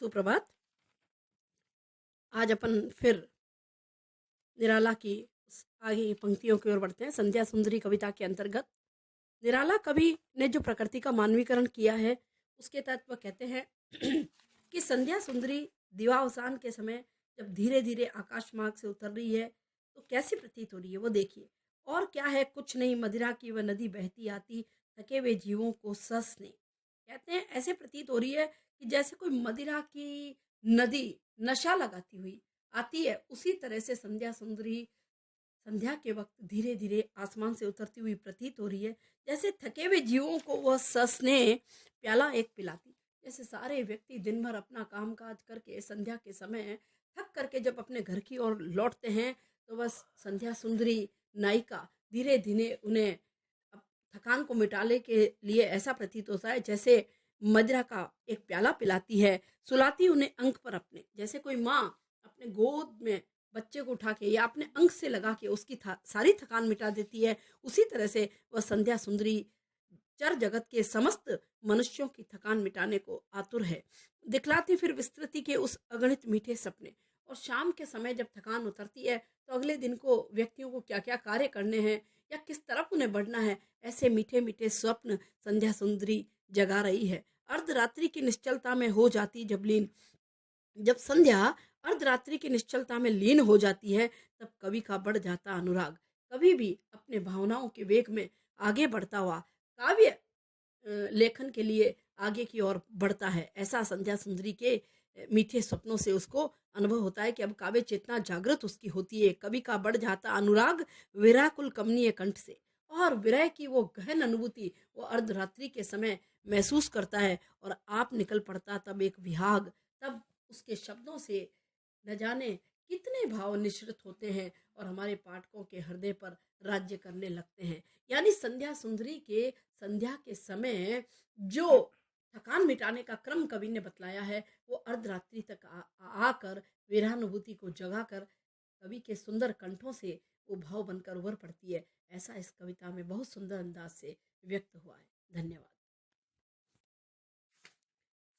सुप्रभात। आज अपन फिर निराला की आगे की पंक्तियों की ओर बढ़ते हैं। संध्या सुंदरी कविता के अंतर्गत निराला कवि ने जो प्रकृति का मानवीकरण किया है उसके तहत वह कहते हैं कि संध्या सुंदरी दिवावसान के समय जब धीरे धीरे आकाश मार्ग से उतर रही है तो कैसी प्रतीत हो रही है वो देखिए। और क्या है, कुछ नहीं, मदिरा की वह नदी बहती आती थके हुए जीवों को ससने। कहते हैं ऐसे प्रतीत हो रही है कि जैसे कोई मदिरा की नदी नशा लगाती हुई आती है। उसी तरह से संध्या सुंदरी संध्या के वक्त धीरे धीरे आसमान से उतरती हुई प्रतीत हो रही है। जैसे थके हुए जीवों को वह ससने प्याला एक पिलाती। जैसे सारे व्यक्ति दिन भर अपना काम काज करके संध्या के समय थक करके जब अपने घर की ओर लौटते हैं तो बस संध्या सुंदरी नायिका धीरे धीरे उन्हें थकान को मिटाने के लिए ऐसा प्रतीत होता है जैसे मदिरा का एक प्याला पिलाती है, सुलाती उन्हें अंक पर अपने। जैसे कोई माँ अपने गोद में बच्चे को उठा के या अपने अंक से लगा के उसकी सारी थकान मिटा देती है, उसी तरह से वह संध्या सुंदरी चर जगत के समस्त मनुष्यों की थकान मिटाने को आतुर है। दिखलाती फिर विस्तृति के उस अगणित मीठे सपने। और शाम के समय जब थकान उतरती है तो अगले दिन को व्यक्तियों को क्या क्या कार्य करने हैं या किस तरफ उन्हें बढ़ना है, ऐसे मीठे मीठे स्वप्न संध्या सुंदरी जगा रही है। अर्धरात्रि की निश्चलता में हो जाती जब लीन जब संध्या अर्धरात्रि की निश्चलता में लीन हो जाती है तब कवि का बढ़ जाता अनुराग कभी भी अपने भावनाओं के वेग में आगे बढ़ता हुआ काव्य लेखन के लिए आगे की ओर बढ़ता है। ऐसा संध्या सुंदरी के मीठे सपनों से उसको अनुभव होता है कि अब काव्य चेतना जागृत उसकी होती है। कवि का बढ़ जाता अनुराग विराकुल कमनीय कंठ से, और विरह की वो गहन अनुभूति वो अर्धरात्रि के समय महसूस करता है और आप निकल पड़ता तब एक विहाग। तब उसके शब्दों से न जाने कितने भाव निश्रित होते हैं और हमारे पाठकों के हृदय पर राज्य करने लगते हैं। यानी संध्या सुंदरी के संध्या के समय जो थकान मिटाने का क्रम कवि ने बतलाया है वो अर्धरात्रि तक आकर विरहानुभूति को जगाकर कवि के सुंदर कंठों से वो भाव बनकर उभर पड़ती है। ऐसा इस कविता में बहुत सुंदर अंदाज से व्यक्त हुआ है। धन्यवाद।